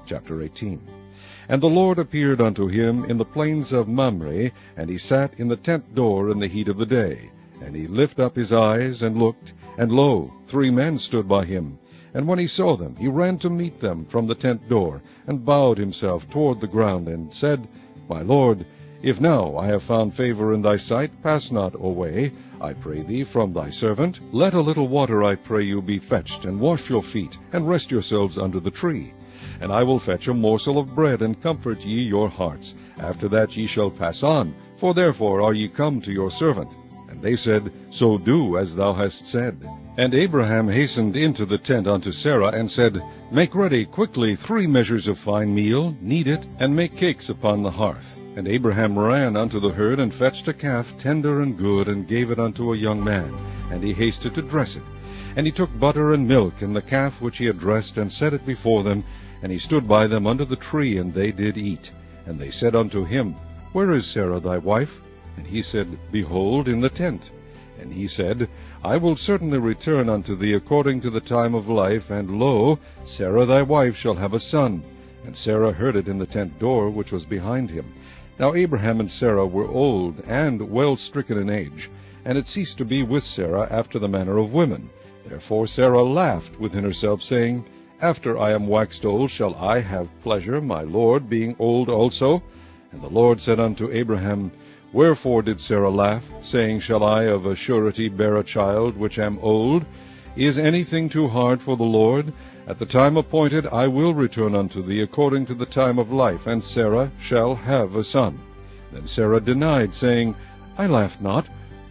Chapter 18. And the Lord appeared unto him in the plains of Mamre, and he sat in the tent door in the heat of the day. And he lifted up his eyes, and looked, and lo, 3 men stood by him. And when he saw them, he ran to meet them from the tent door, and bowed himself toward the ground, and said, My Lord, if now I have found favor in thy sight, pass not away, I pray thee, from thy servant. Let a little water, I pray you, be fetched, and wash your feet, and rest yourselves under the tree. And I will fetch a morsel of bread, and comfort ye your hearts. After that ye shall pass on, for therefore are ye come to your servant. And they said, So do as thou hast said. And Abraham hastened into the tent unto Sarah, and said, Make ready quickly 3 measures of fine meal, knead it, and make cakes upon the hearth. And Abraham ran unto the herd, and fetched a calf tender and good, and gave it unto a young man. And he hasted to dress it. And he took butter and milk, and the calf which he had dressed, and set it before them. And he stood by them under the tree, and they did eat. And they said unto him, Where is Sarah thy wife? And he said, Behold, in the tent. And he said, I will certainly return unto thee according to the time of life, and lo, Sarah thy wife shall have a son. And Sarah heard it in the tent door which was behind him. Now Abraham and Sarah were old, and well stricken in age, and it ceased to be with Sarah after the manner of women. Therefore Sarah laughed within herself, saying, After I am waxed old shall I have pleasure, my Lord being old also? And the Lord said unto Abraham, Wherefore did Sarah laugh, saying, Shall I of a surety bear a child which am old? Is anything too hard for the Lord? At the time appointed I will return unto thee according to the time of life, and Sarah shall have a son. Then Sarah denied, saying, I laughed not,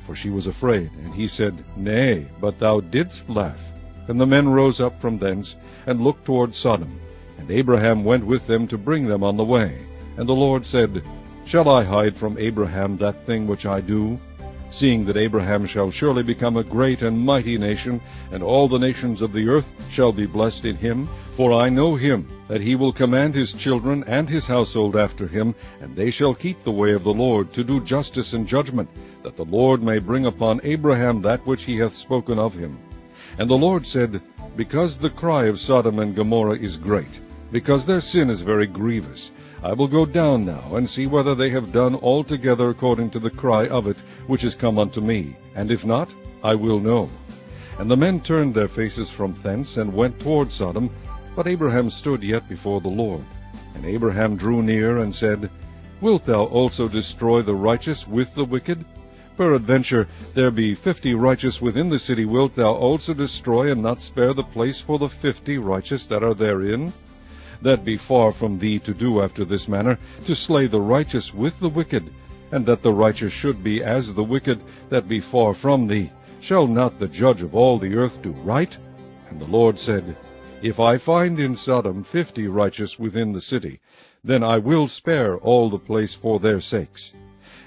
for she was afraid. And he said, Nay, but thou didst laugh. And the men rose up from thence, and looked toward Sodom. And Abraham went with them to bring them on the way. And the Lord said, Shall I hide from Abraham that thing which I do? Seeing that Abraham shall surely become a great and mighty nation, and all the nations of the earth shall be blessed in him. For I know him, that he will command his children and his household after him, and they shall keep the way of the Lord, to do justice and judgment, that the Lord may bring upon Abraham that which he hath spoken of him. And the Lord said, Because the cry of Sodom and Gomorrah is great, because their sin is very grievous, I will go down now, and see whether they have done altogether according to the cry of it, which is come unto me. And if not, I will know. And the men turned their faces from thence, and went toward Sodom. But Abraham stood yet before the Lord. And Abraham drew near, and said, Wilt thou also destroy the righteous with the wicked? Peradventure there be 50 righteous within the city. Wilt thou also destroy, and not spare the place for the 50 righteous that are therein? That be far from thee to do after this manner, to slay the righteous with the wicked, and that the righteous should be as the wicked, that be far from thee. Shall not the judge of all the earth do right? And the Lord said, If I find in Sodom 50 righteous within the city, then I will spare all the place for their sakes.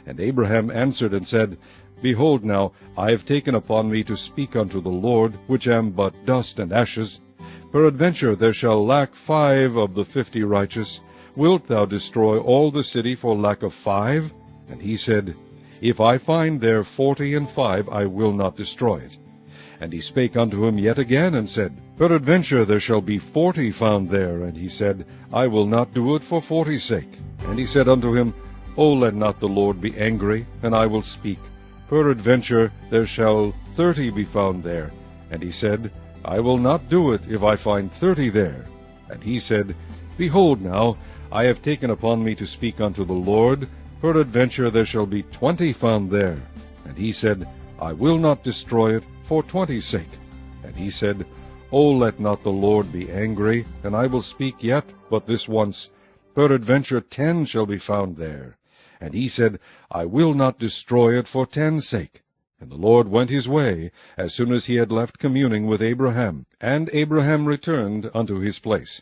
And Abraham answered and said, Behold now, I have taken upon me to speak unto the Lord, which am but dust and ashes. Peradventure there shall lack 5 of the 50 righteous. Wilt thou destroy all the city for lack of 5? And he said, If I find there 40 and 5, I will not destroy it. And he spake unto him yet again, and said, Peradventure there shall be 40 found there. And he said, I will not do it for 40's sake. And he said unto him, O let not the Lord be angry, and I will speak. Peradventure there shall 30 be found there. And he said, I will not do it if I find 30 there. And he said, Behold now, I have taken upon me to speak unto the Lord. Peradventure there shall be 20 found there. And he said, I will not destroy it for 20's sake. And he said, O let not the Lord be angry, and I will speak yet but this once. Peradventure 10 shall be found there. And he said, I will not destroy it for 10's sake. And the Lord went his way, as soon as he had left communing with Abraham. And Abraham returned unto his place.